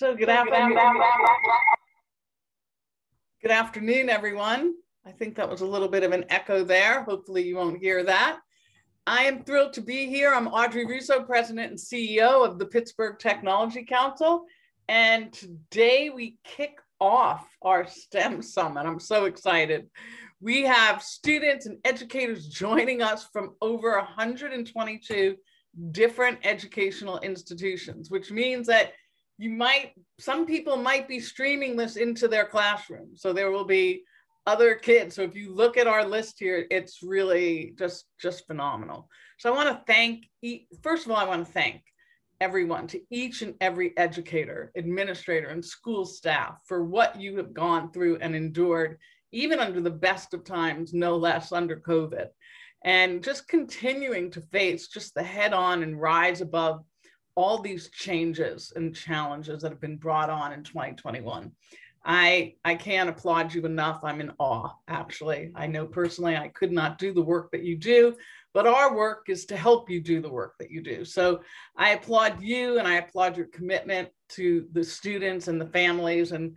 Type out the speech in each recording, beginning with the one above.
So good afternoon, everyone. I think that was a little bit of an echo there. Hopefully you won't hear that. I am thrilled to be here. I'm Audrey Russo, President and CEO of the Pittsburgh Technology Council. And today we kick off our STEM Summit. I'm so excited. We have students and educators joining us from over 122 different educational institutions, which means that some people might be streaming this into their classroom. So there will be other kids. So if you look at our list here, it's really just phenomenal. So I want to thank, first of all, I want to thank everyone, to each and every educator, administrator, and school staff for what you have gone through and endured, even under the best of times, no less under COVID, and just continuing to face just the head-on and rise above all these changes and challenges that have been brought on in 2021. I can't applaud you enough. I'm in awe, actually. I know personally I could not do the work that you do, but our work is to help you do the work that you do. So I applaud you, and I applaud your commitment to the students and the families and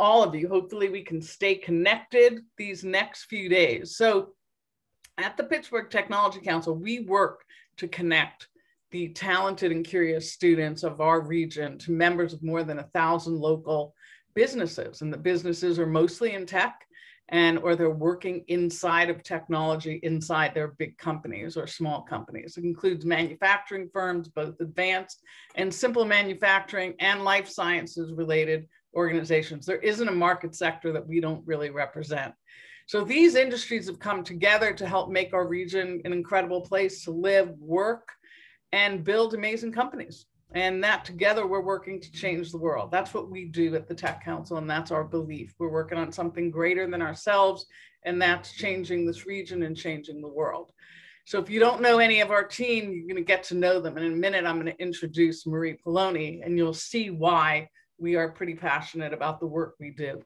all of you. Hopefully we can stay connected these next few days. So at the Pittsburgh Technology Council, we work to connect the talented and curious students of our region to members of more than 1,000 local businesses. And the businesses are mostly in tech or they're working inside of technology, inside their big companies or small companies. It includes manufacturing firms, both advanced and simple manufacturing and life sciences related organizations. There isn't a market sector that we don't really represent. So these industries have come together to help make our region an incredible place to live, work, and build amazing companies. And that together, we're working to change the world. That's what we do at the Tech Council, and that's our belief. We're working on something greater than ourselves, and that's changing this region and changing the world. So if you don't know any of our team, you're going to get to know them. And in a minute, I'm going to introduce Marie Poloni, and you'll see why we are pretty passionate about the work we do.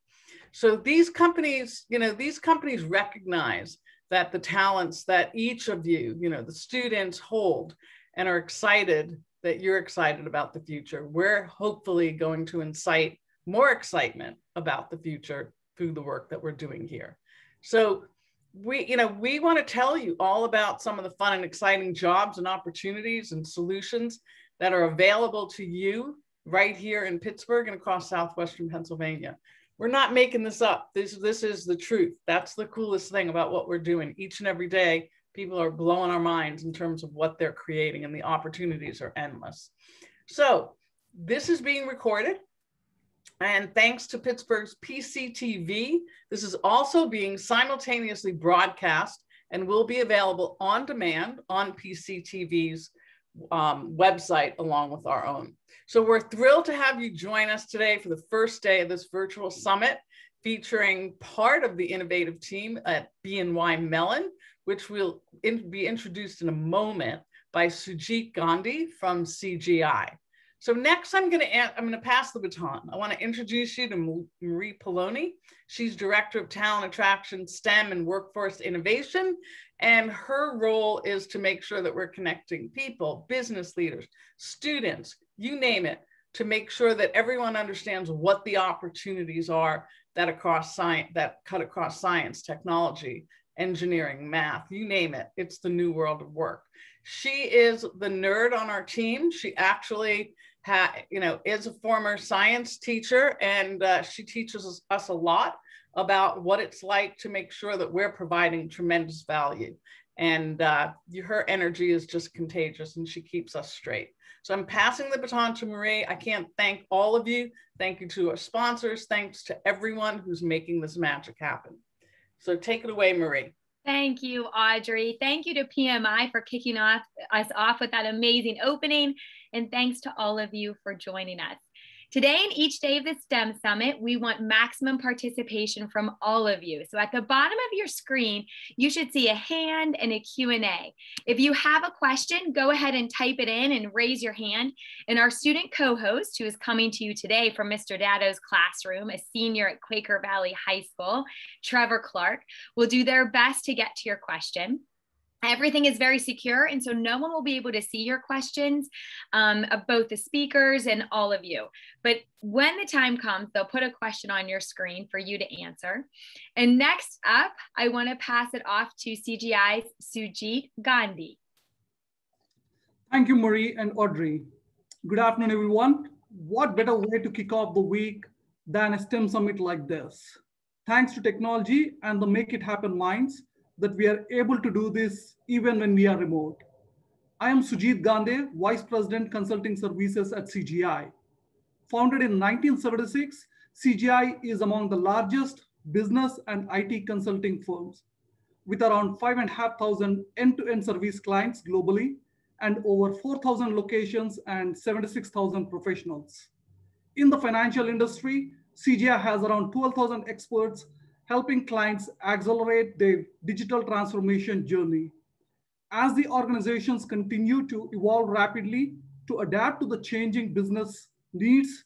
So these companies, these companies recognize that the talents that each of you, the students hold, and are excited that you're excited about the future. We're hopefully going to incite more excitement about the future through the work that we're doing here. So we want to tell you all about some of the fun and exciting jobs and opportunities and solutions that are available to you right here in Pittsburgh and across Southwestern Pennsylvania. We're not making this up. This is the truth. That's the coolest thing about what we're doing. Each and every day, people are blowing our minds in terms of what they're creating, and the opportunities are endless. So this is being recorded, and thanks to Pittsburgh's PCTV, this is also being simultaneously broadcast and will be available on demand on PCTV's website along with our own. So we're thrilled to have you join us today for the first day of this virtual summit, featuring part of the innovative team at BNY Mellon, which will be introduced in a moment by Sujit Gandhi from CGI. So next, I'm going to pass the baton. I want to introduce you to Marie Poloni. She's Director of Talent Attraction, STEM, and Workforce Innovation. And her role is to make sure that we're connecting people, business leaders, students, you name it, to make sure that everyone understands what the opportunities are that cut across science, technology, engineering, math, you name it. It's the new world of work. She is the nerd on our team. She actually is a former science teacher, and she teaches us a lot about what it's like to make sure that we're providing tremendous value. And her energy is just contagious, and she keeps us straight. So I'm passing the baton to Marie. I can't thank all of you. Thank you to our sponsors. Thanks to everyone who's making this magic happen. So take it away, Marie. Thank you, Audrey. Thank you to PMI for kicking us off with that amazing opening. And thanks to all of you for joining us. Today and each day of the STEM Summit, we want maximum participation from all of you. So at the bottom of your screen, you should see a hand and a Q&A. If you have a question, go ahead and type it in and raise your hand. And our student co-host, who is coming to you today from Mr. Dado's classroom, a senior at Quaker Valley High School, Trevor Clark, will do their best to get to your question. Everything is very secure, and so no one will be able to see your questions of both the speakers and all of you. But when the time comes, they'll put a question on your screen for you to answer. And next up, I want to pass it off to CGI's Sujit Gandhi. Thank you, Marie and Audrey. Good afternoon, everyone. What better way to kick off the week than a STEM summit like this? Thanks to technology and the Make It Happen minds, that we are able to do this even when we are remote. I am Sujit Gandhi, Vice President Consulting Services at CGI. Founded in 1976, CGI is among the largest business and IT consulting firms, with around 5,500 end-to-end service clients globally and over 4,000 locations and 76,000 professionals. In the financial industry, CGI has around 12,000 experts helping clients accelerate their digital transformation journey. As the organizations continue to evolve rapidly to adapt to the changing business needs,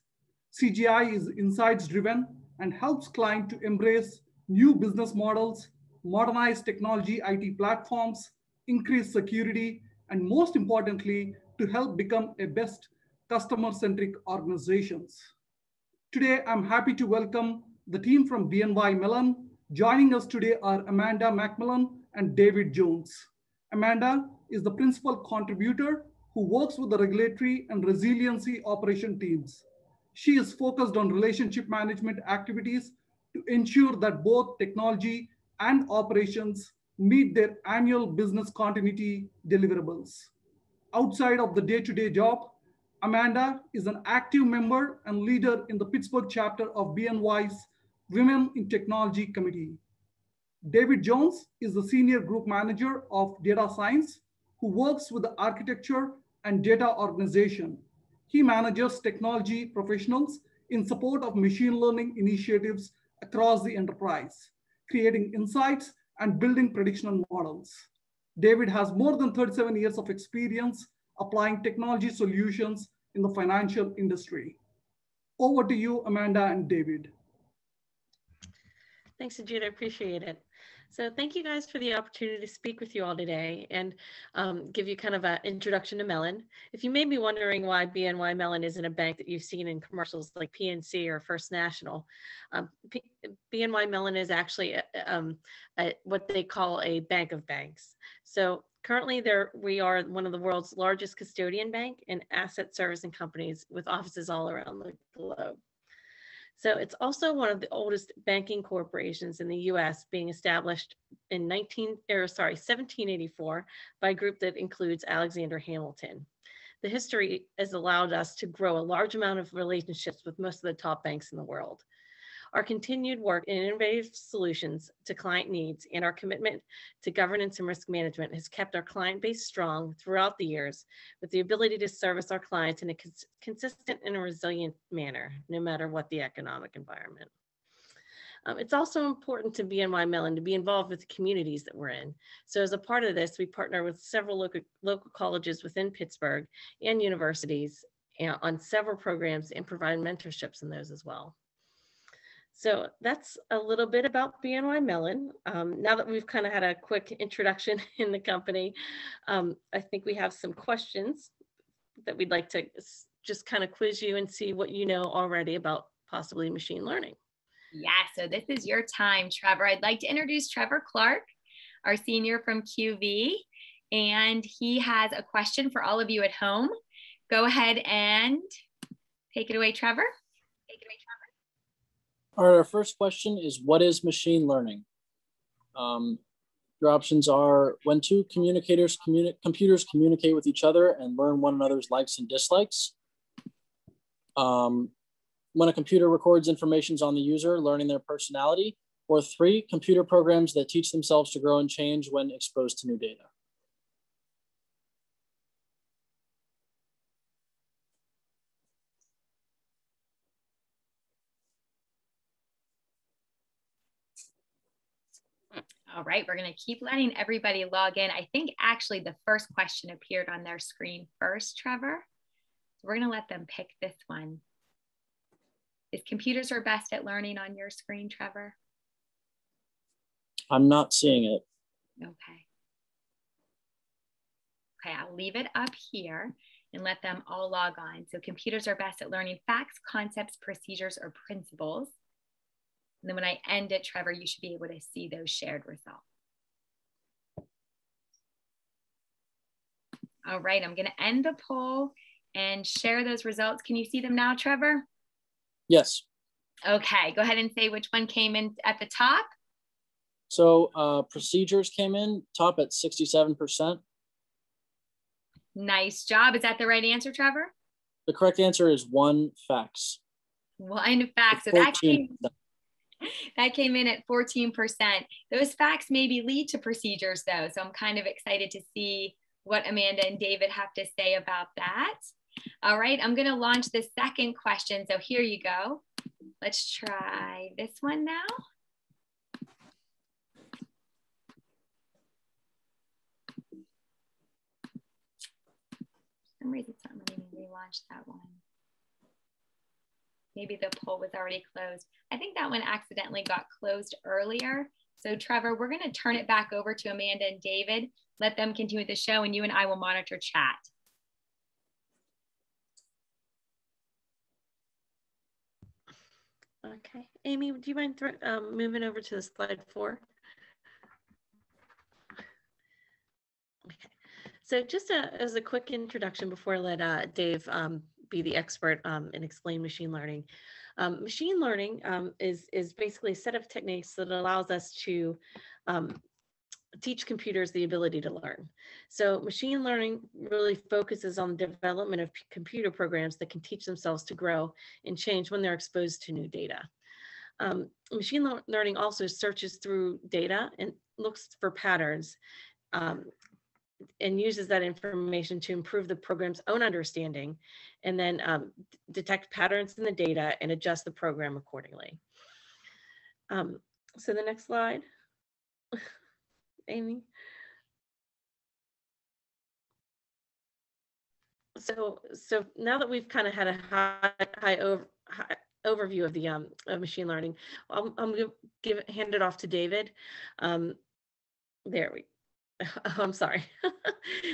CGI is insights-driven and helps clients to embrace new business models, modernize technology IT platforms, increase security, and most importantly, to help become a best customer-centric organizations. Today, I'm happy to welcome the team from BNY Mellon. Joining us today are Amanda McMullen and David Jones. Amanda is the principal contributor who works with the Regulatory and Resiliency Operation teams. She is focused on relationship management activities to ensure that both technology and operations meet their annual business continuity deliverables. Outside of the day-to-day job, Amanda is an active member and leader in the Pittsburgh chapter of BNY's Women in Technology Committee. David Jones is the Senior Group Manager of Data Science, who works with the architecture and data organization. He manages technology professionals in support of machine learning initiatives across the enterprise, creating insights and building prediction models. David has more than 37 years of experience applying technology solutions in the financial industry. Over to you, Amanda and David. Thanks, Ajit. I appreciate it. So thank you guys for the opportunity to speak with you all today and give you kind of an introduction to Mellon. If you may be wondering why BNY Mellon isn't a bank that you've seen in commercials like PNC or First National, BNY Mellon is actually what they call a bank of banks. So currently we are one of the world's largest custodian bank and asset servicing companies with offices all around the globe. So it's also one of the oldest banking corporations in the US, being established in 1784 by a group that includes Alexander Hamilton. The history has allowed us to grow a large amount of relationships with most of the top banks in the world. Our continued work in innovative solutions to client needs and our commitment to governance and risk management has kept our client base strong throughout the years, with the ability to service our clients in a consistent and a resilient manner, no matter what the economic environment. It's also important to BNY Mellon to be involved with the communities that we're in. So as a part of this, we partner with several local colleges within Pittsburgh and universities on several programs and provide mentorships in those as well. So that's a little bit about BNY Mellon. Now that we've kind of had a quick introduction in the company, I think we have some questions that we'd like to just kind of quiz you and see what you know already about possibly machine learning. Yeah, so this is your time, Trevor. I'd like to introduce Trevor Clark, our senior from QV, and he has a question for all of you at home. Go ahead and take it away, Trevor. All right, our first question is, what is machine learning? Your options are when two computers communicate with each other and learn one another's likes and dislikes. When a computer records information on the user, learning their personality, Or 3, computer programs that teach themselves to grow and change when exposed to new data. All right, we're going to keep letting everybody log in. I think actually the first question appeared on their screen first, Trevor. So we're going to let them pick this one. Is computers are best at learning on your screen, Trevor? I'm not seeing it. Okay. Okay, I'll leave it up here and let them all log on. So computers are best at learning facts, concepts, procedures, or principles. And then when I end it, Trevor, you should be able to see those shared results. All right, I'm going to end the poll and share those results. Can you see them now, Trevor? Yes. Okay, go ahead and say which one came in at the top. So procedures came in top at 67%. Nice job. Is that the right answer, Trevor? The correct answer is 1, facts. 1 fact. So that came in at 14%. Those facts maybe lead to procedures though. So I'm kind of excited to see what Amanda and David have to say about that. All right, I'm going to launch the second question. So here you go. Let's try this one now. For some reason, it's not letting me relaunch that one. Maybe the poll was already closed. I think that one accidentally got closed earlier. So Trevor, we're going to turn it back over to Amanda and David. Let them continue the show and you and I will monitor chat. Okay, Amy, do you mind moving over to slide 4? Okay, so just as a quick introduction before I let Dave be the expert and explain machine learning. Machine learning is basically a set of techniques that allows us to teach computers the ability to learn. So machine learning really focuses on the development of computer programs that can teach themselves to grow and change when they're exposed to new data. Machine learning also searches through data and looks for patterns and uses that information to improve the program's own understanding and then detect patterns in the data and adjust the program accordingly. So the next slide. Amy. So now that we've kind of had a high overview of the of machine learning, I'm going to hand it off to David. There we. Oh, I'm sorry.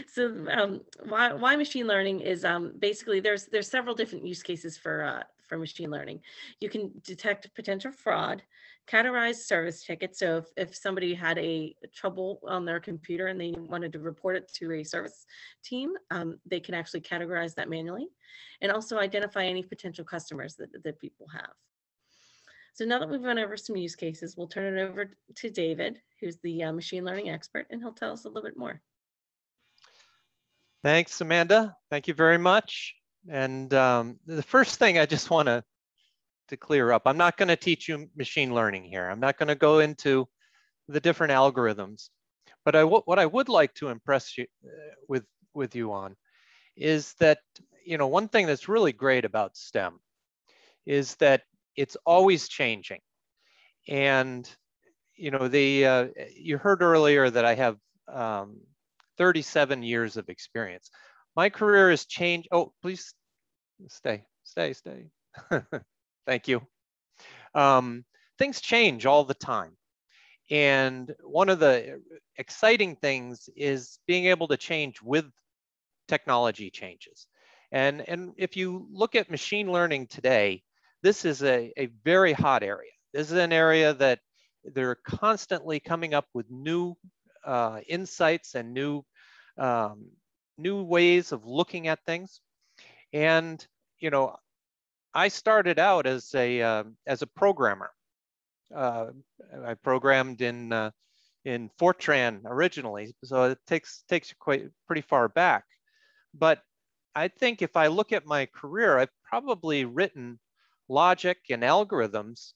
So why machine learning is basically there's several different use cases for machine learning. You can detect potential fraud, categorize service tickets. So if somebody had a trouble on their computer and they wanted to report it to a service team, they can actually categorize that manually, and also identify any potential customers that people have. So now that we've run over some use cases, we'll turn it over to David, who's the machine learning expert, and he'll tell us a little bit more. Thanks, Amanda. Thank you very much. And the first thing I just want to clear up, I'm not going to teach you machine learning here. I'm not going to go into the different algorithms. But what I would like to impress you with you on is that, you know, one thing that's really great about STEM is that it's always changing. And, you know, you heard earlier that I have 37 years of experience. My career has changed. Oh, please stay. Thank you. Things change all the time. And one of the exciting things is being able to change with technology changes. And if you look at machine learning today, this is a very hot area. This is an area that they're constantly coming up with new insights and new ways of looking at things. And, you know, I started out as a programmer. I programmed in Fortran originally, so it takes you pretty far back. But I think if I look at my career, I've probably written logic and algorithms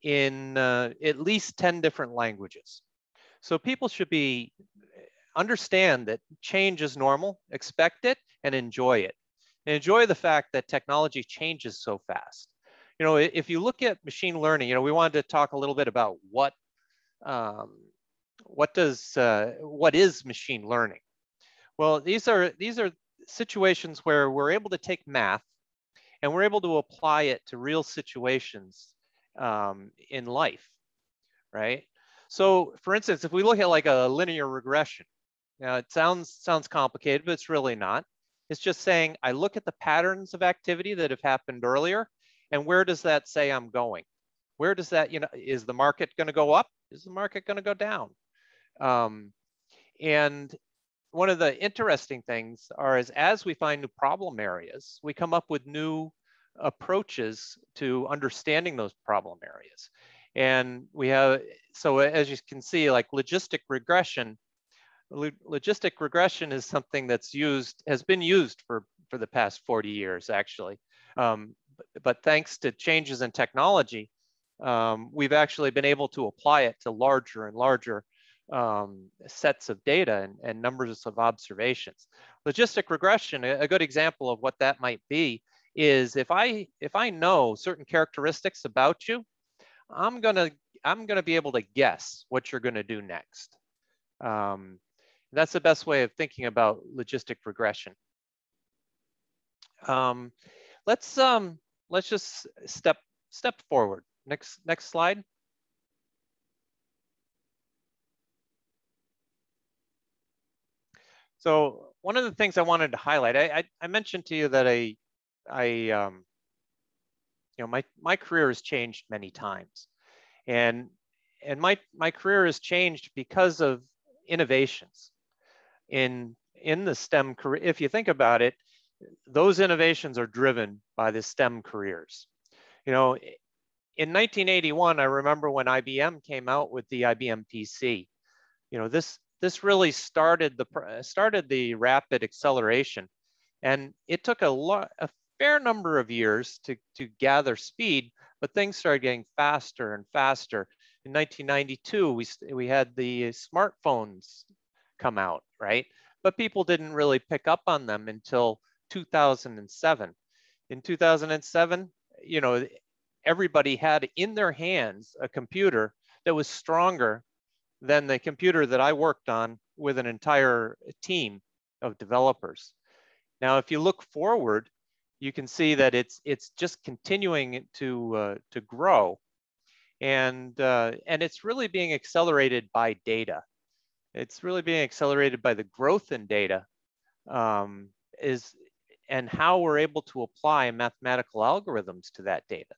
in at least 10 different languages. So people should understand that change is normal, expect it, and enjoy it. And enjoy the fact that technology changes so fast. You know, if you look at machine learning, you know, we wanted to talk a little bit about what is machine learning. Well, these are situations where we're able to take math and we're able to apply it to real situations in life, right? So, for instance, if we look at like a linear regression, now it sounds complicated, but it's really not. It's just saying I look at the patterns of activity that have happened earlier, and where does that say I'm going? Where does that, you know, is the market going to go up? Is the market going to go down? And one of the interesting things is as we find new problem areas, we come up with new approaches to understanding those problem areas. And we have, so as you can see, like logistic regression is something that's has been used for the past 40 years, actually. But thanks to changes in technology, we've actually been able to apply it to larger and larger sets of data and numbers of observations. Logistic regression, a good example of what that might be is if I know certain characteristics about you, I'm gonna be able to guess what you're gonna do next. That's the best way of thinking about logistic regression. Let's just step forward. Next slide. So one of the things I wanted to highlight, I mentioned to you that you know, my career has changed many times, and my career has changed because of innovations in the STEM career. If you think about it, those innovations are driven by the STEM careers. You know, in 1981, I remember when IBM came out with the IBM PC. You know, this really started the rapid acceleration, and it took a fair number of years to gather speed, but things started getting faster and faster. In 1992, we had the smartphones come out, right? But people didn't really pick up on them until 2007. In 2007, you know, everybody had in their hands a computer that was stronger than the computer that I worked on with an entire team of developers. Now, if you look forward, you can see that it's just continuing to grow, and it's really being accelerated by data. It's really being accelerated by the growth in data, and how we're able to apply mathematical algorithms to that data.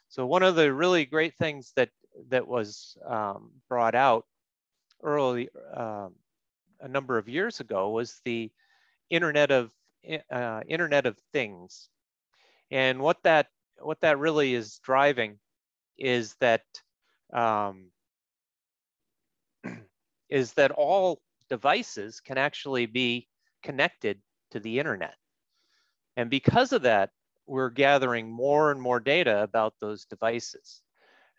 So one of the really great things that was brought out early a number of years ago was the Internet of Things, and what that really is driving is that all devices can actually be connected to the internet, and because of that, we're gathering more and more data about those devices.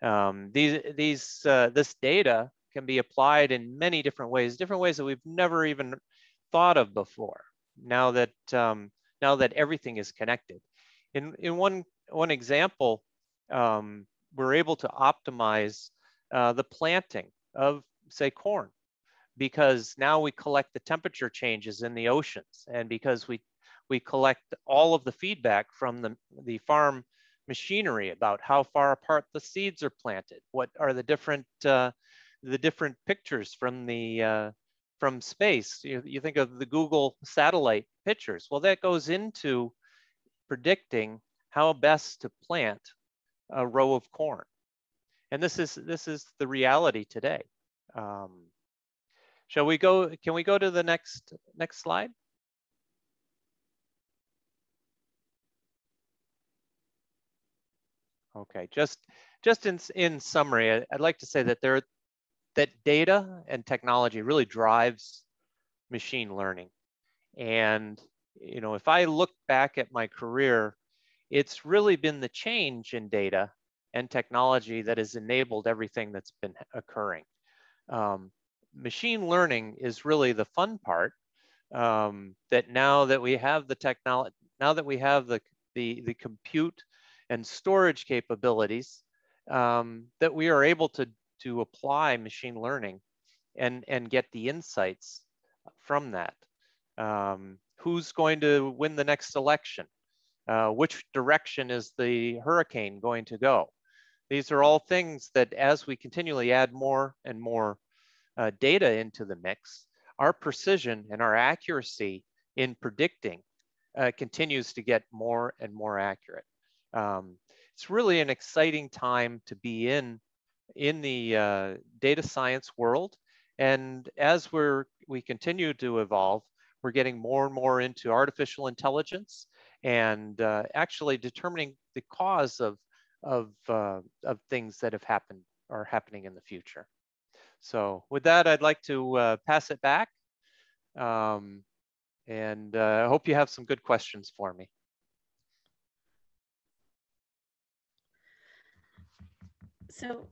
This data can be applied in many different ways that we've never even thought of before. Now that everything is connected, in one example, we're able to optimize the planting of, say, corn, because now we collect the temperature changes in the oceans, and because we collect all of the feedback from the farm machinery about how far apart the seeds are planted, what are the different pictures from space. You think of the Google satellite pictures. Well, that goes into predicting how best to plant a row of corn, and this is the reality today. Shall we go? Can we go to the next slide? Okay, just in summary, I'd like to say that that data and technology really drives machine learning. And you know, if I look back at my career, it's really been the change in data and technology that has enabled everything that's been occurring. Machine learning is really the fun part, that now that we have the technology, now that we have the compute and storage capabilities, that we are able to apply machine learning and get the insights from that. Who's going to win the next election? Which direction is the hurricane going to go? These are all things that as we continually add more and more data into the mix, our precision and our accuracy in predicting continues to get more and more accurate. It's really an exciting time to be in the data science world. And as we continue to evolve, we're getting more and more into artificial intelligence and actually determining the cause of things that have happened or are happening in the future. So with that, I'd like to pass it back. And I hope you have some good questions for me. So,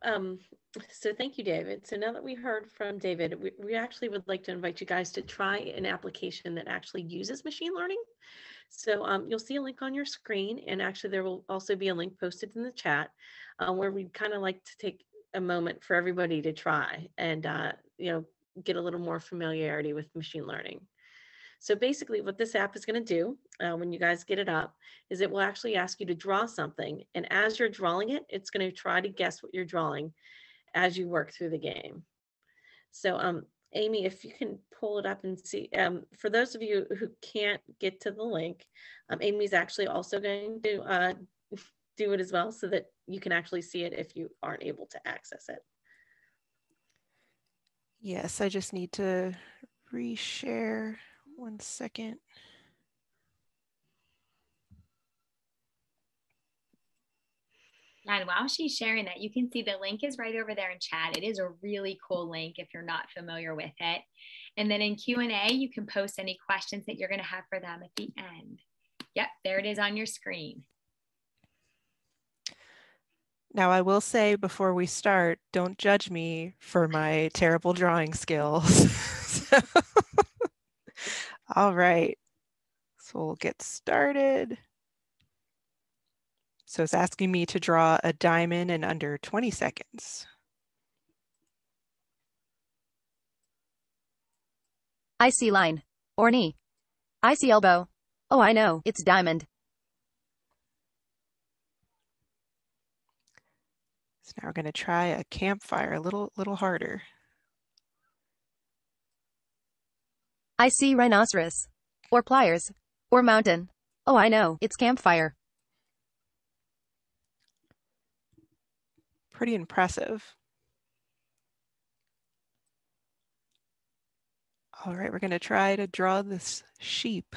so thank you, David. So now that we heard from David, we actually would like to invite you guys to try an application that actually uses machine learning. So you'll see a link on your screen, and actually there will also be a link posted in the chat where we'd kind of like to take a moment for everybody to try and get a little more familiarity with machine learning. So basically what this app is going to do when you guys get it up is it will actually ask you to draw something. And as you're drawing it, it's going to try to guess what you're drawing as you work through the game. So Amy, if you can pull it up and see, for those of you who can't get to the link, Amy's actually also going to do it as well so that you can actually see it if you aren't able to access it. Yes, I just need to reshare. 1 second. And while she's sharing that, you can see the link is right over there in chat. It is a really cool link if you're not familiar with it. And then in Q&A, you can post any questions that you're going to have for them at the end. Yep, there it is on your screen. Now, I will say before we start, don't judge me for my terrible drawing skills. All right, so we'll get started. So it's asking me to draw a diamond in under 20 seconds. I see line, or knee. I see elbow. Oh, I know, it's diamond. So now we're going to try a campfire a little harder. I see rhinoceros, or pliers, or mountain. Oh, I know, it's campfire. Pretty impressive. All right, we're going to try to draw this sheep.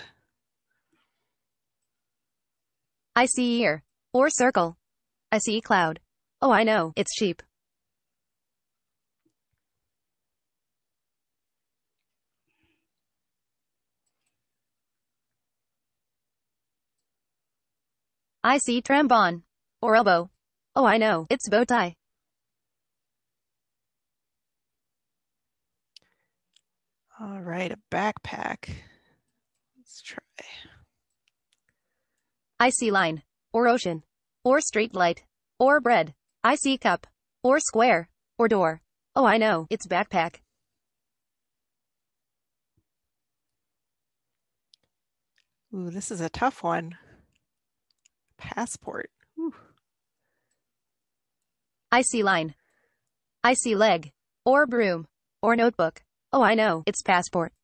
I see ear, or circle. I see cloud. Oh, I know, it's sheep. I see trombone, or elbow. Oh, I know, it's bow tie. All right, a backpack. Let's try. I see line, or ocean, or street light, or bread. I see cup, or square, or door. Oh, I know, it's backpack. Ooh, this is a tough one. Passport. Ooh. I see line. I see leg, or broom, or notebook. Oh, I know, it's passport.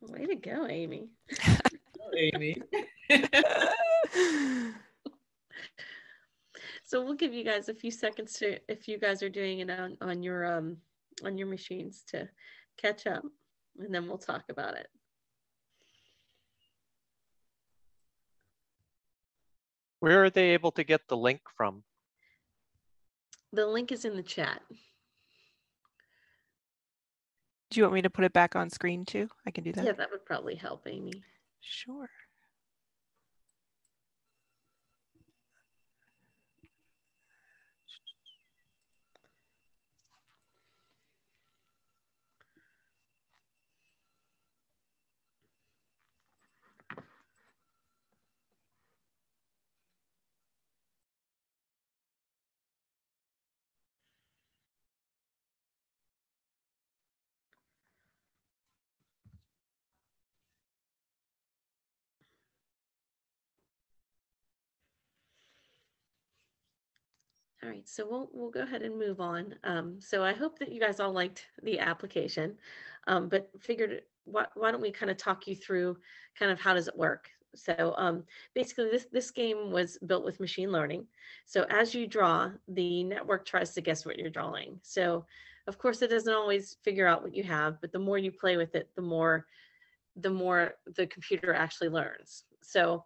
Way to go, Amy. Amy. So we'll give you guys a few seconds to, if you guys are doing it on your machines, to catch up, and then we'll talk about it. Where are they able to get the link from? The link is in the chat. Do you want me to put it back on screen too? I can do that. Yeah, that would probably help, Amy. Sure. All right, so we'll go ahead and move on. So I hope that you guys all liked the application, but figured why don't we kind of talk you through kind of how does it work? So basically this game was built with machine learning. So as you draw, the network tries to guess what you're drawing. So of course it doesn't always figure out what you have, but the more you play with it, the more the computer actually learns. So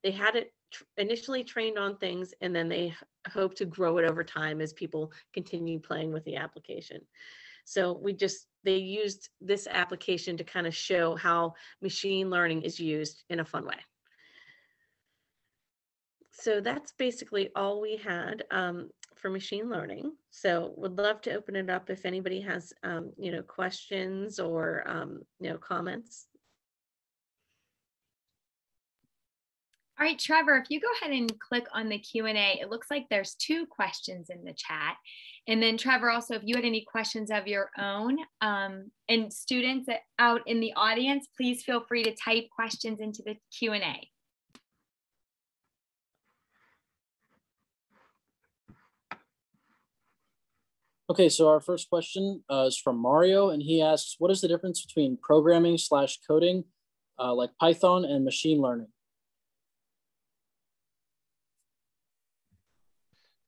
they had it initially trained on things, and then they hope to grow it over time as people continue playing with the application. So they used this application to kind of show how machine learning is used in a fun way. So that's basically all we had for machine learning. So would love to open it up if anybody has questions or comments. All right, Trevor, if you go ahead and click on the Q&A, it looks like there's 2 questions in the chat. And then Trevor, also, if you had any questions of your own, and students out in the audience, please feel free to type questions into the Q&A. Okay, so our first question is from Mario, and he asks, what is the difference between programming / coding, like Python, and machine learning?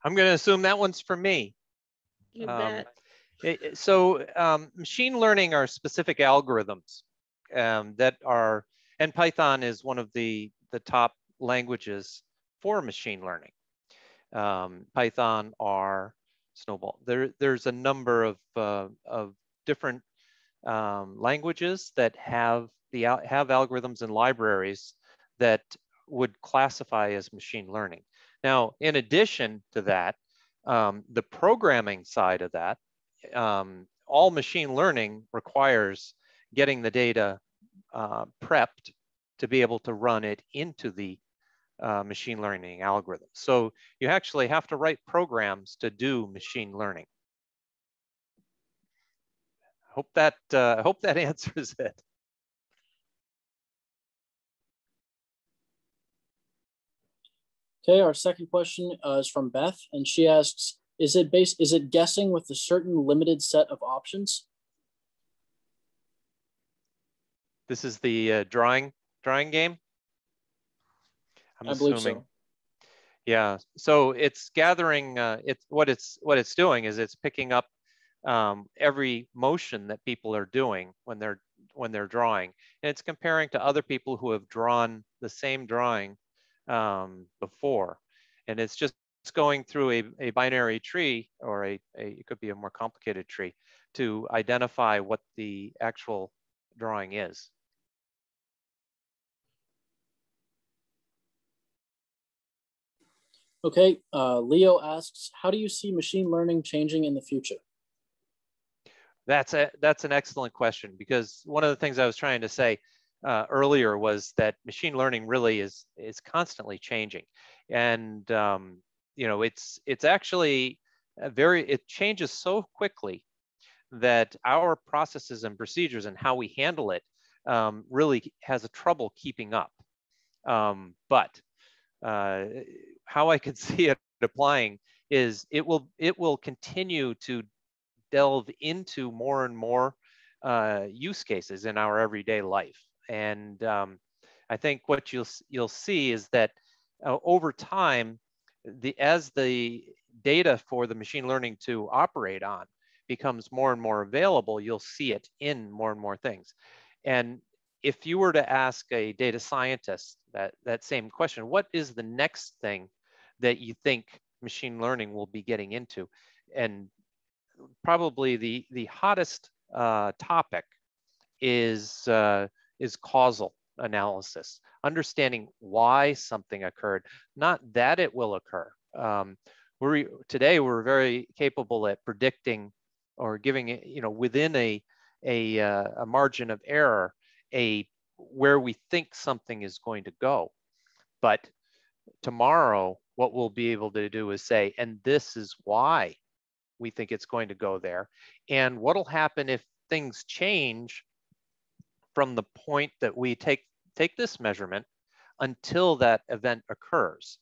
I'm going to assume that one's for me. You bet. Machine learning are specific algorithms that are, and Python is one of the top languages for machine learning. Python, R, Snowball. There's a number of different languages that have algorithms and libraries that would classify as machine learning. Now, in addition to that, the programming side of that, all machine learning requires getting the data prepped to be able to run it into the machine learning algorithm. So you actually have to write programs to do machine learning. Hope that answers it. Okay, our second question is from Beth, and she asks, is it guessing with a certain limited set of options? This is the drawing game? I believe so. Yeah, so it's gathering, what it's doing is it's picking up every motion that people are doing when they're drawing, and it's comparing to other people who have drawn the same drawing before, and it's just going through a binary tree, or it could be a more complicated tree, to identify what the actual drawing is. Okay, Leo asks, how do you see machine learning changing in the future? That's an excellent question, because one of the things I was trying to say earlier was that machine learning really is constantly changing, and it's actually it changes so quickly that our processes and procedures and how we handle it really has a trouble keeping up. But how I could see it applying is it will continue to delve into more and more use cases in our everyday life. And I think what you'll see is that over time, as the data for the machine learning to operate on becomes more and more available, you'll see it in more and more things. And if you were to ask a data scientist that same question, what is the next thing that you think machine learning will be getting into? And probably the hottest topic is causal analysis, understanding why something occurred, not that it will occur. Today we're very capable at predicting or giving it, within a margin of error, where we think something is going to go. But tomorrow, what we'll be able to do is say, and this is why we think it's going to go there. And what'll happen if things change from the point that we take this measurement until that event occurs.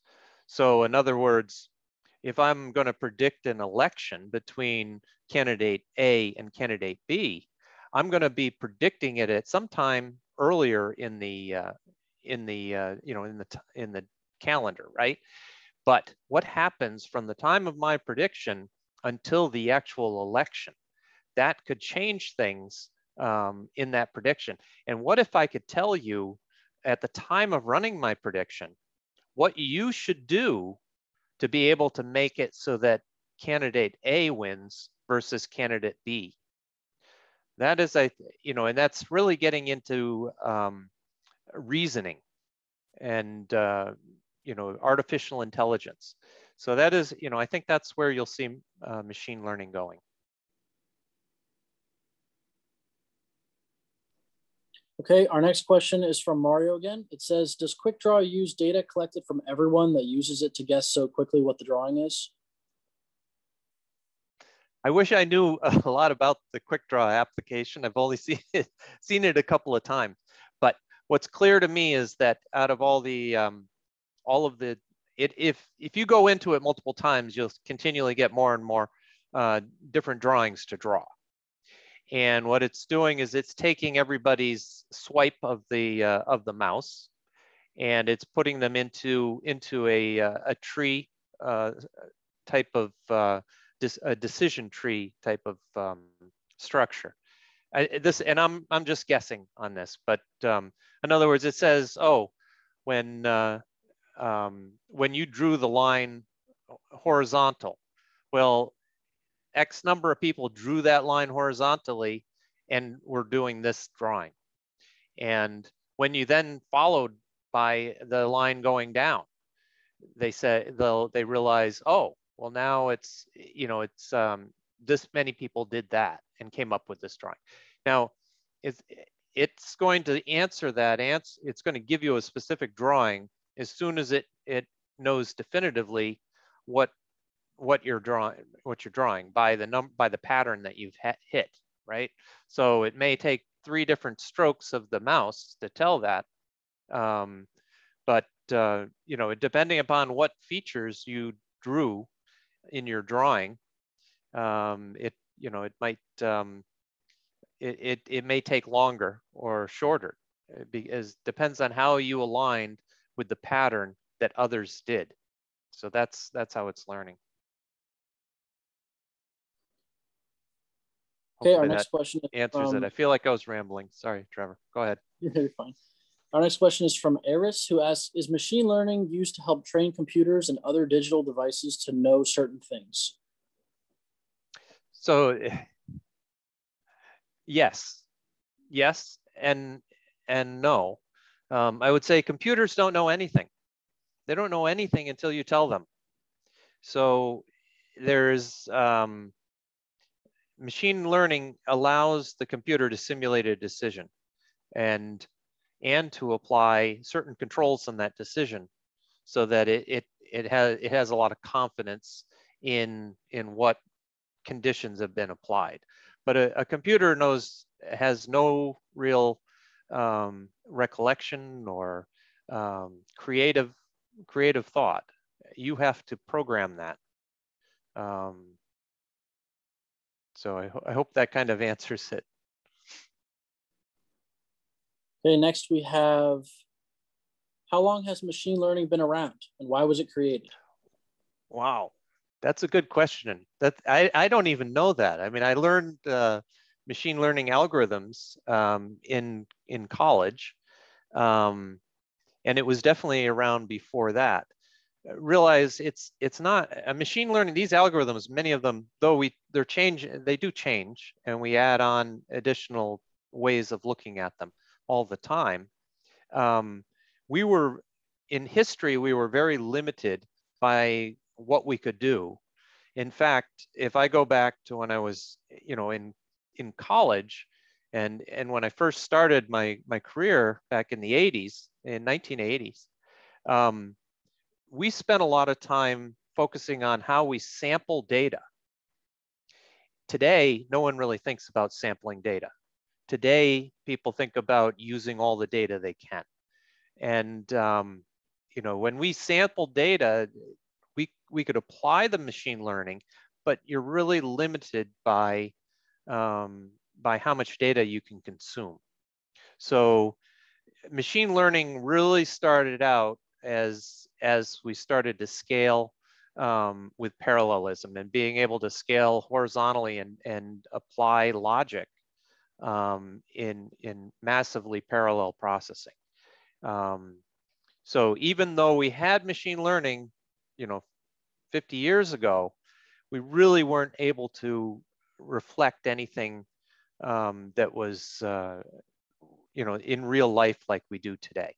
So in other words, if I'm going to predict an election between candidate A and candidate B, I'm going to be predicting it at some time earlier in the calendar, right? But what happens from the time of my prediction until the actual election? That could change things in that prediction. And what if I could tell you at the time of running my prediction what you should do to be able to make it so that candidate A wins versus candidate B? That is, and that's really getting into reasoning and artificial intelligence. So that is, I think that's where you'll see machine learning going. Okay, our next question is from Mario again. It says, does Quick Draw use data collected from everyone that uses it to guess so quickly what the drawing is? I wish I knew a lot about the Quick Draw application. I've only seen it a couple of times. But what's clear to me is that out of if you go into it multiple times, you'll continually get more and more different drawings to draw. And what it's doing is it's taking everybody's swipe of the mouse, and it's putting them into a tree type of a decision tree type of structure. I'm just guessing on this, but in other words, it says, oh, when you drew the line horizontal, well, X number of people drew that line horizontally and were doing this drawing. And when you then followed by the line going down, they realize, oh, well, now it's this many people did that and came up with this drawing. Now, it's going to answer that answer. It's going to give you a specific drawing as soon as it knows definitively what you're drawing by the pattern that you've hit, right? So it may take 3 different strokes of the mouse to tell that, but depending upon what features you drew in your drawing, it may take longer or shorter, because depends on how you aligned with the pattern that others did. So that's how it's learning. Okay, our next question answers it. I feel like I was rambling. Sorry, Trevor. Go ahead. You're fine. Our next question is from Eris, who asks, is machine learning used to help train computers and other digital devices to know certain things? So yes, and no. I would say computers don't know anything. They don't know anything until you tell them. So there's machine learning allows the computer to simulate a decision and to apply certain controls on that decision, so that it has a lot of confidence in what conditions have been applied. But a computer has no real recollection or creative thought. You have to program that. So I hope that kind of answers it. Okay, next we have, how long has machine learning been around and why was it created? Wow, that's a good question. I don't even know that. I mean, I learned machine learning algorithms in college, and it was definitely around before that. Realize it's not a machine learning. These algorithms, many of them, though they do change, and we add on additional ways of looking at them all the time. In history, we were very limited by what we could do. In fact, if I go back to when I was, in college, and when I first started my career back in the 1980s, we spent a lot of time focusing on how we sample data. Today, no one really thinks about sampling data. Today, people think about using all the data they can. And when we sample data, apply the machine learning, but you're really limited by how much data you can consume. So machine learning really started out as we started to scale with parallelism and being able to scale horizontally and apply logic in massively parallel processing. So even though we had machine learning, 50 years ago, we really weren't able to reflect anything that was, in real life like we do today.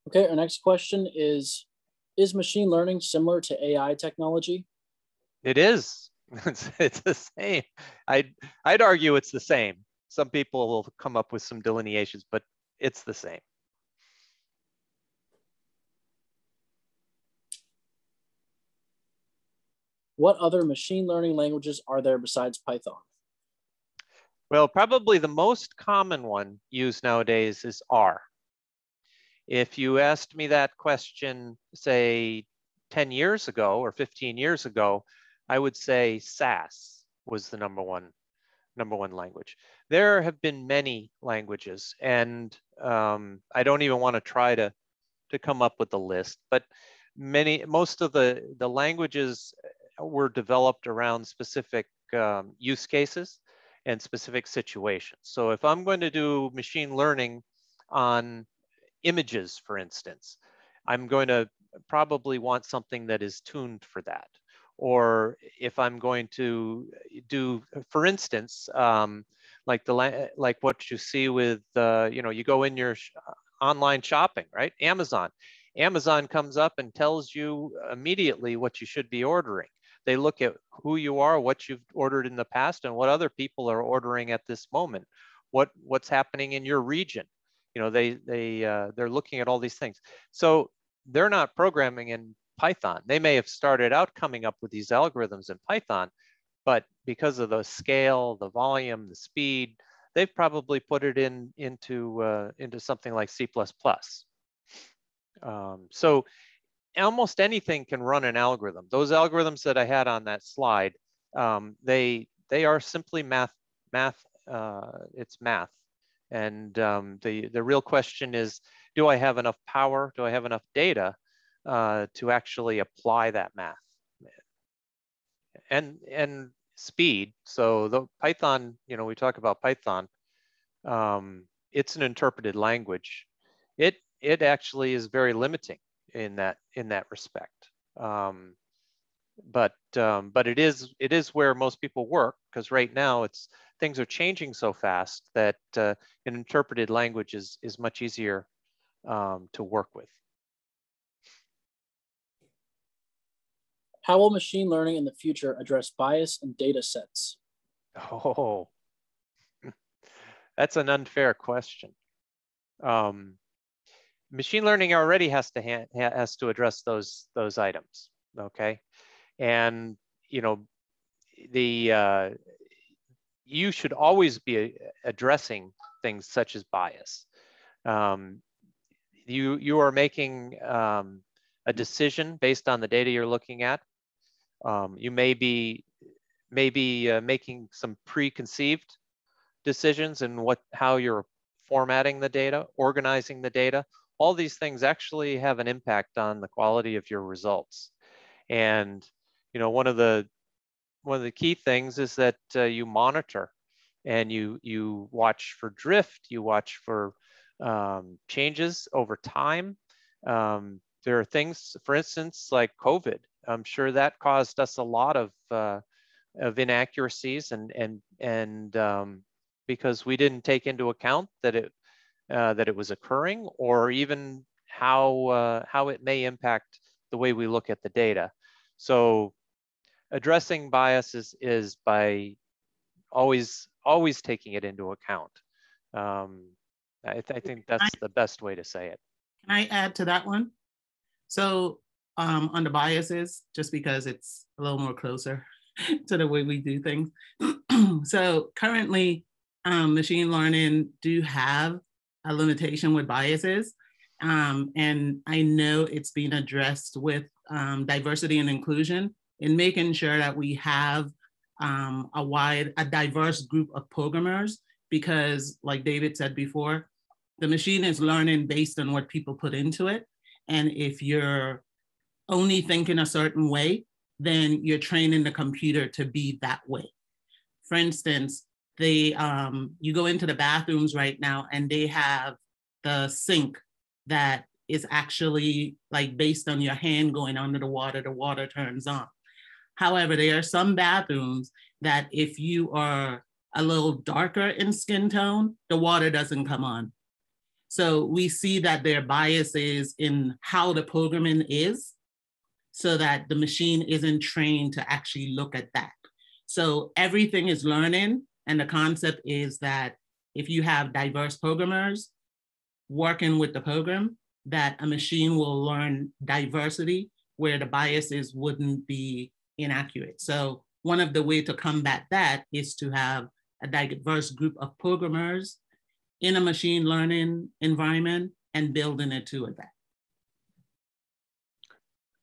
Okay, our next question is machine learning similar to AI technology? It is. It's the same. I'd argue it's the same. Some people will come up with some delineations, but it's the same. What other machine learning languages are there besides Python? Well, probably the most common one used nowadays is R. If you asked me that question, say 10 years ago or 15 years ago, I would say SAS was the number one language. There have been many languages, and I don't even want to try to come up with a list, but most of the languages were developed around specific use cases and specific situations. So if I'm going to do machine learning on images, for instance, I'm going to probably want something that is tuned for that. Or if I'm going to do, for instance, like what you see with, you go in your online shopping, right? Amazon comes up and tells you immediately what you should be ordering. They look at who you are, what you've ordered in the past, and what other people are ordering at this moment. What's happening in your region? They're looking at all these things. So they're not programming in Python. They may have started out coming up with these algorithms in Python, but because of the scale, the volume, the speed, they've probably put it into something like C++. So almost anything can run an algorithm. Those algorithms that I had on that slide, they are simply math. It's math. And the real question is, do I have enough power? Do I have enough data to actually apply that math? And speed. So the Python, we talk about Python. It's an interpreted language. It actually is very limiting in that respect. But it is where most people work, because right now things are changing so fast that an interpreted language is much easier to work with. How will machine learning in the future address bias in data sets? Oh, that's an unfair question. Machine learning already has to address those items, okay? And you should always be addressing things such as bias. You are making a decision based on the data you're looking at. You may be making some preconceived decisions in how you're formatting the data, organizing the data. All these things actually have an impact on the quality of your results. And one of the key things is that you monitor and you watch for drift, you watch for changes over time. There are things, for instance, like COVID. I'm sure that caused us a lot of inaccuracies and because we didn't take into account that it was occurring, or even how it may impact the way we look at the data. So addressing bias is by always taking it into account. I think that's the best way to say it. Can I add to that one? So on the biases, just because it's a little more closer to the way we do things. So currently, machine learning do have a limitation with biases. And I know it's being addressed with diversity and inclusion in making sure that we have a diverse group of programmers, because like David said before, the machine is learning based on what people put into it. And if you're only thinking a certain way, then you're training the computer to be that way. For instance, you go into the bathrooms right now and they have the sink that is actually like based on your hand going under the water turns on. However, there are some bathrooms that if you are a little darker in skin tone, the water doesn't come on. So we see that there are biases in how the programming is, so that the machine isn't trained to actually look at that. So everything is learning, and the concept is that if you have diverse programmers working with the program, that a machine will learn diversity where the biases wouldn't be inaccurate. So one of the ways to combat that is to have a diverse group of programmers in a machine learning environment and building it to that.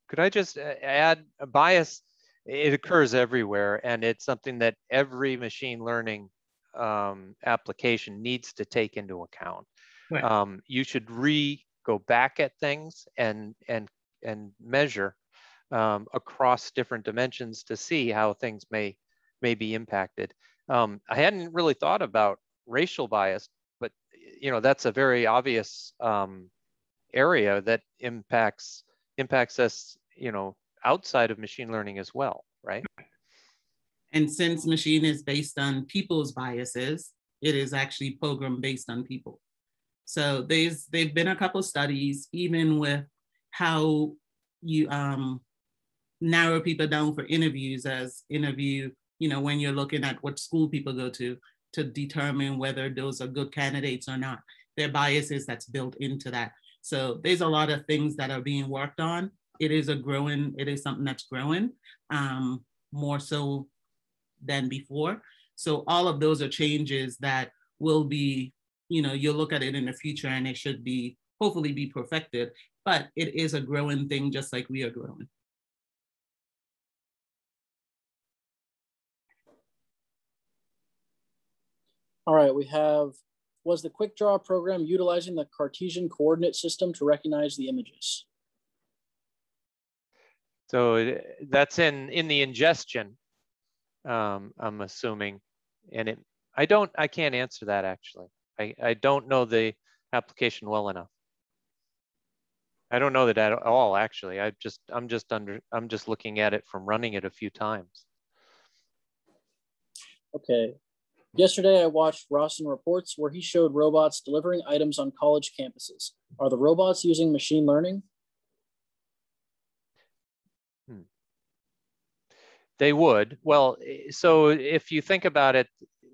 Could I just add, a bias, it occurs everywhere, and it's something that every machine learning application needs to take into account. Right. You should go back at things and measure across different dimensions to see how things may be impacted. I hadn't really thought about racial bias, but that's a very obvious area that impacts us, outside of machine learning as well, right? And since machine is based on people's biases, it is actually programmed based on people. So they've been a couple studies, even with how you narrow people down for interviews, when you're looking at what school people go to determine whether those are good candidates or not. There are biases that's built into that. So there's a lot of things that are being worked on. It is something that's growing more so than before. So all of those are changes that will be, you'll look at it in the future and it should be, hopefully be perfected, but it is a growing thing just like we are growing. All right, we have, was the Quick Draw program utilizing the Cartesian coordinate system to recognize the images? So that's in the ingestion, I'm assuming, and I can't answer that actually. I don't know the application well enough. I don't know that at all actually. I'm just looking at it from running it a few times. Okay. Yesterday, I watched Rawson Reports where he showed robots delivering items on college campuses. Are the robots using machine learning? They would. Well, so if you think about it,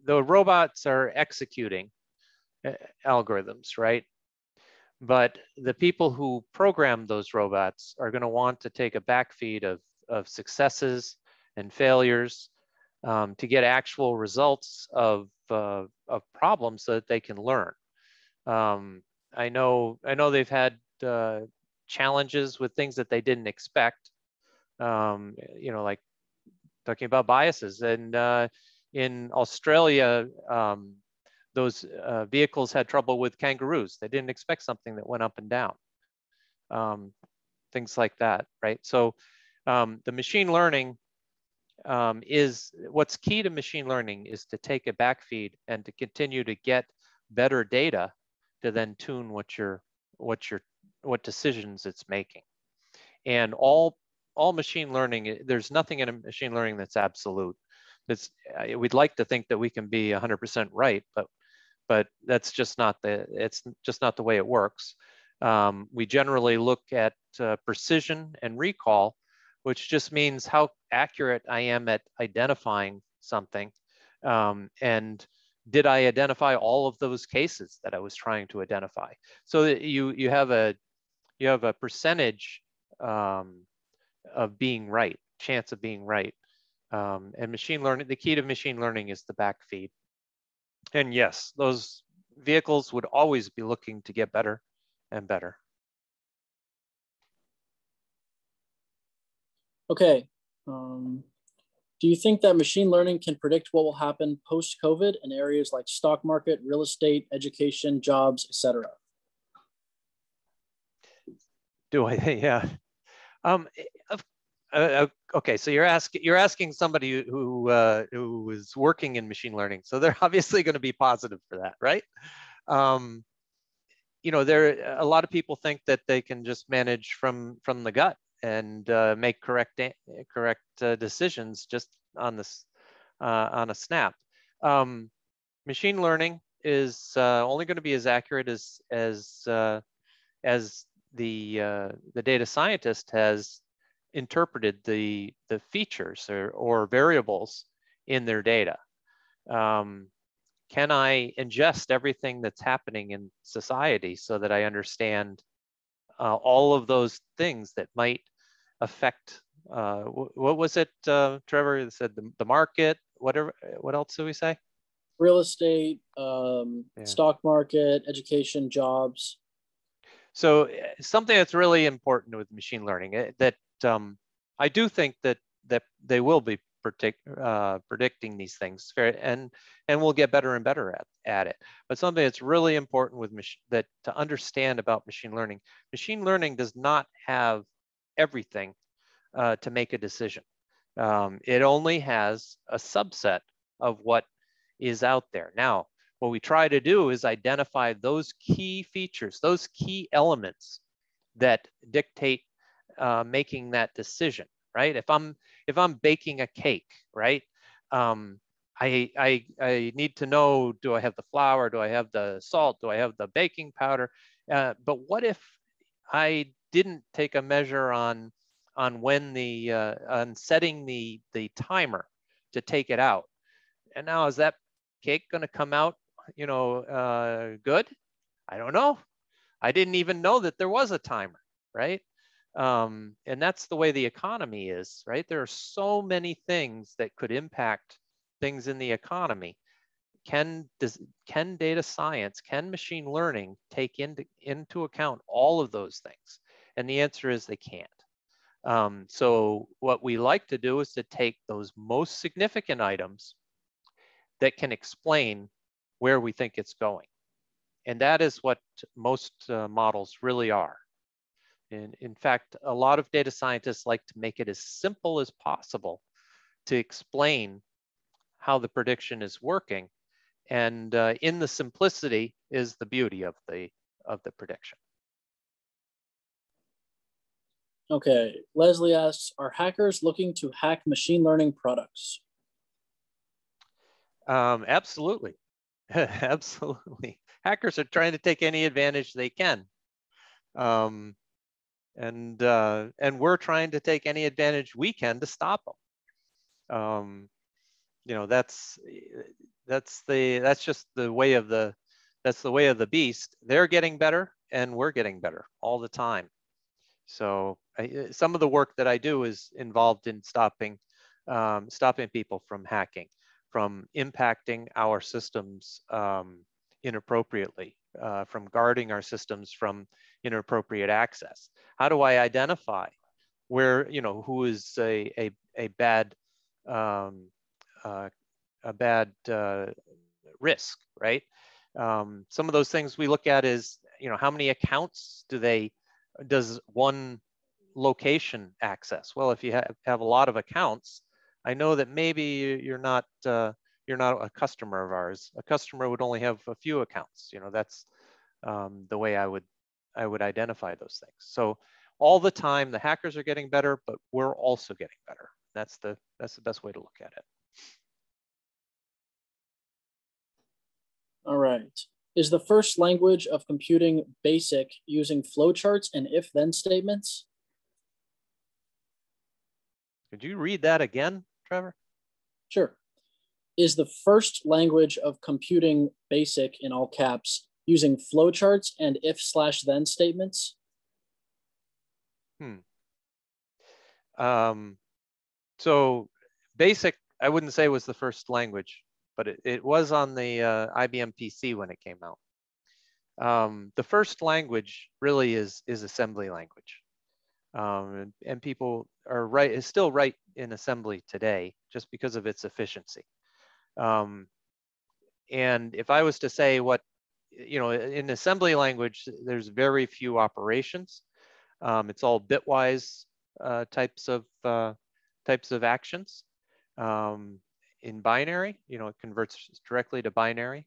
the robots are executing algorithms, right? But the people who program those robots are going to want to take a backfeed of successes and failures to get actual results of problems so that they can learn. I know they've had challenges with things that they didn't expect, like talking about biases. And in Australia, those vehicles had trouble with kangaroos. They didn't expect something that went up and down. Things like that, right? So the machine learning what's key to machine learning is to take a backfeed and to continue to get better data to then tune what decisions it's making. And all machine learning, there's nothing in a machine learning that's absolute. We'd like to think that we can be 100% right, but that's just not it's just not the way it works. We generally look at precision and recall, which just means how accurate I am at identifying something. And did I identify all of those cases that I was trying to identify? So that you have a percentage of being right, chance of being right. And machine learning, the key to machine learning is the backfeed. And yes, those vehicles would always be looking to get better and better. Okay. Do you think that machine learning can predict what will happen post-COVID in areas like stock market, real estate, education, jobs, etc.? Do I? Yeah. Okay, so you're asking somebody who is working in machine learning, so they're obviously going to be positive for that, right? You know, a lot of people think that they can just manage from the gut and make correct decisions just on this on a snap. Machine learning is only going to be as accurate as the data scientist has interpreted the features or variables in their data. Can I ingest everything that's happening in society so that I understand all of those things that might affect, what was it, Trevor said, the market, whatever, what else did we say? Real estate, stock market, education, jobs. So something that's really important with machine learning that I do think that they will be predicting these things, and we'll get better and better at it. But something that's really important with to understand about machine learning does not have everything to make a decision. It only has a subset of what is out there. Now, what we try to do is identify those key features, those key elements that dictate making that decision, right? If I'm baking a cake, right? I need to know, do I have the flour? Do I have the salt? Do I have the baking powder? But what if I didn't take a measure on when on setting the timer to take it out? And now, is that cake going to come out, you know, good? I don't know. I didn't even know that there was a timer, right? And that's the way the economy is, right? There are so many things that could impact things in the economy. Can data science, can machine learning take into account all of those things? And the answer is they can't. So what we like to do is to take those most significant items that can explain where we think it's going. And that is what most models really are. And in fact, a lot of data scientists like to make it as simple as possible to explain how the prediction is working. And in the simplicity is the beauty of the prediction. Okay, Leslie asks, are hackers looking to hack machine learning products? Absolutely. Absolutely. Hackers are trying to take any advantage they can. And we're trying to take any advantage we can to stop them. You know, that's just the way of the beast. They're getting better and we're getting better all the time. So some of the work that I do is involved in stopping people from hacking, from impacting our systems inappropriately, from guarding our systems from inappropriate access. How do I identify where, you know, who is a bad risk, right? Some of those things we look at is, you know, how many accounts does one location access? Well, if you have a lot of accounts, I know that maybe you're not a customer of ours. A customer would only have a few accounts. You know, that's the way I would identify those things. So all the time, the hackers are getting better, but we're also getting better. That's the best way to look at it. All right. Is the first language of computing BASIC using flowcharts and if-then statements? Could you read that again, Trevor? Sure. Is the first language of computing BASIC, in all caps, using flowcharts and if/then statements? So BASIC, I wouldn't say was the first language, but it was on the IBM PC when it came out. The first language really is assembly language. And people are still write in assembly today just because of its efficiency. And if I was to say what, in assembly language, there's very few operations. It's all bitwise types of actions. In binary, it converts directly to binary.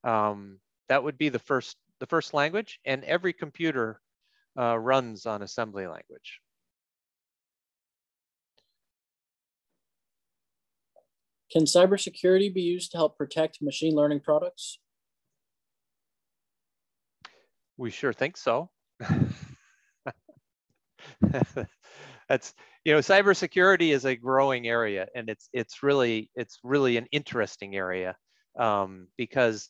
That would be the first language, and every computer runs on assembly language. Can cybersecurity be used to help protect machine learning products? We sure think so. That's, cybersecurity is a growing area, and it's really an interesting area, because,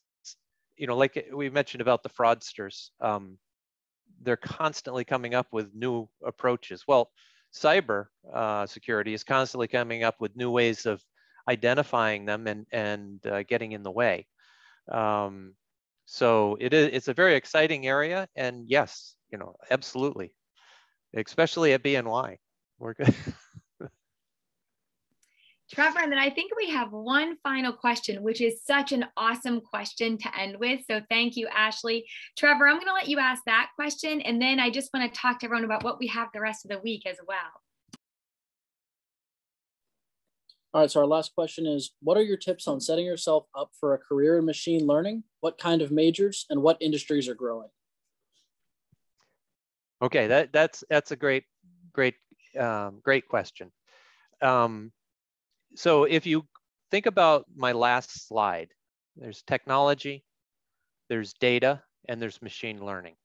like we mentioned about the fraudsters, they're constantly coming up with new approaches. Well, cyber security is constantly coming up with new ways of identifying them and getting in the way. So it's a very exciting area, and yes, absolutely, especially at BNY. We're good. Trevor, and then I think we have one final question, which is such an awesome question to end with. So thank you, Ashley. Trevor, I'm going to let you ask that question, and then I just want to talk to everyone about what we have the rest of the week as well. All right, so our last question is, what are your tips on setting yourself up for a career in machine learning? What kind of majors and what industries are growing? Okay, that's a great question. So if you think about my last slide, there's technology, there's data, and there's machine learning,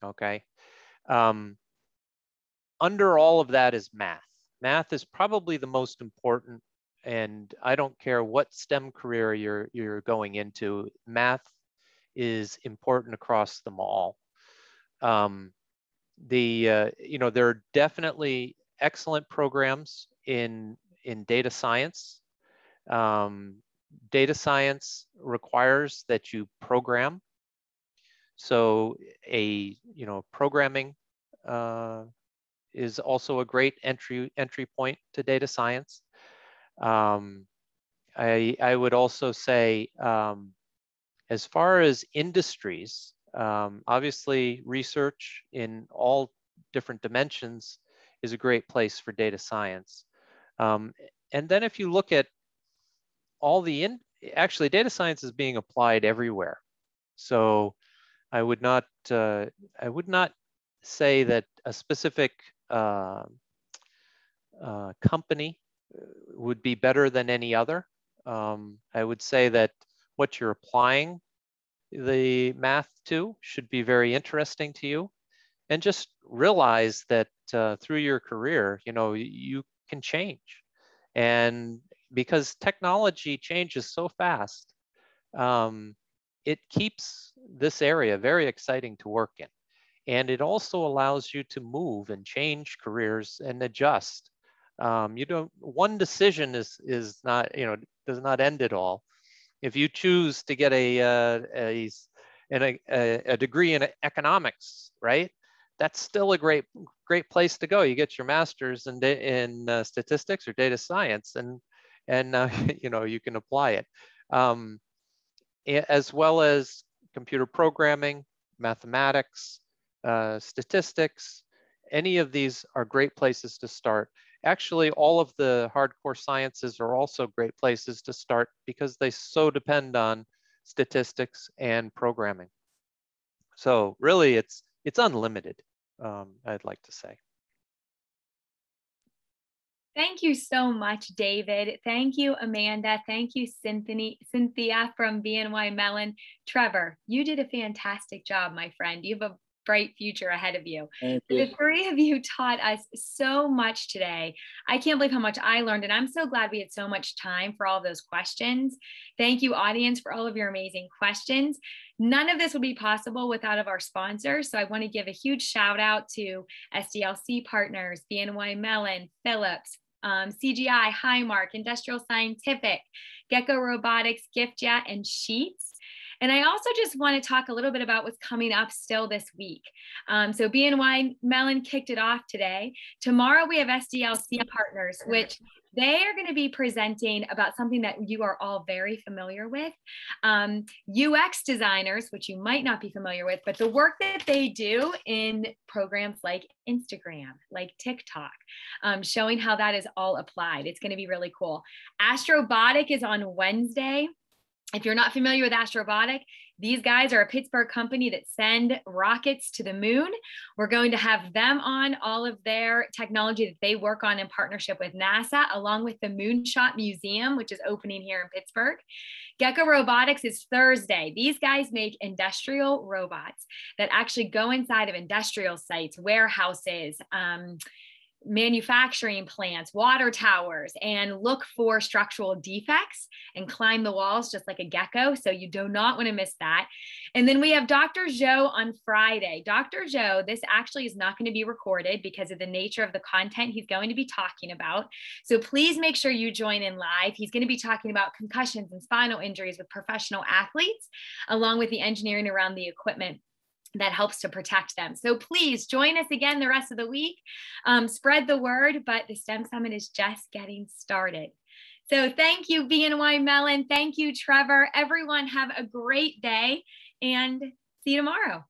okay? Under all of that is math. Math is probably the most important, and I don't care what STEM career you're going into, math is important across them all. There are definitely excellent programs in data science. Data science requires that you program. So programming is also a great entry point to data science. I would also say, as far as industries, obviously research in all different dimensions is a great place for data science. And then if you look at all actually data science is being applied everywhere. So I would not say that a specific company would be better than any other. I would say that what you're applying the math to should be very interesting to you, and just realize that through your career, you can change. And because technology changes so fast, it keeps this area very exciting to work in. And it also allows you to move and change careers and adjust. One decision is not, does not end it all. If you choose to get a degree in economics, right? That's still a great place to go. You get your master's in statistics or data science, and you can apply it, as well as computer programming, mathematics, statistics. Any of these are great places to start. Actually, all of the hardcore sciences are also great places to start because they so depend on statistics and programming. So really, it's unlimited, I'd like to say. Thank you so much, David. Thank you, Amanda. Thank you, Cynthia from BNY Mellon. Trevor, you did a fantastic job, my friend. You have a bright future ahead of you. The three of you taught us so much today. I can't believe how much I learned, and I'm so glad we had so much time for all of those questions. Thank you, audience, for all of your amazing questions. None of this would be possible without our sponsors, so I want to give a huge shout out to SDLC Partners, BNY Mellon, Philips, CGI, Highmark, Industrial Scientific, Gecko Robotics, GiftJet, and Sheets. And I also just want to talk a little bit about what's coming up still this week. So BNY Mellon kicked it off today. Tomorrow we have SDLC partners, which they are going to be presenting about something that you are all very familiar with. UX designers, which you might not be familiar with, but the work that they do in programs like Instagram, like TikTok, showing how that is all applied. It's going to be really cool. Astrobotic is on Wednesday. If you're not familiar with Astrobotic, these guys are a Pittsburgh company that send rockets to the moon. We're going to have them on, all of their technology that they work on in partnership with NASA, along with the Moonshot Museum, which is opening here in Pittsburgh. Gecko Robotics is Thursday. These guys make industrial robots that actually go inside of industrial sites, warehouses, manufacturing plants, water towers, and look for structural defects and climb the walls just like a gecko. So you do not want to miss that. And then we have Dr. Joe on Friday. Dr. Joe, this actually is not going to be recorded because of the nature of the content he's going to be talking about. So please make sure you join in live. He's going to be talking about concussions and spinal injuries with professional athletes, along with the engineering around the equipment that helps to protect them. So please join us again the rest of the week. Spread the word, but the STEM Summit is just getting started. So thank you, BNY Mellon. Thank you, Trevor. Everyone have a great day and see you tomorrow.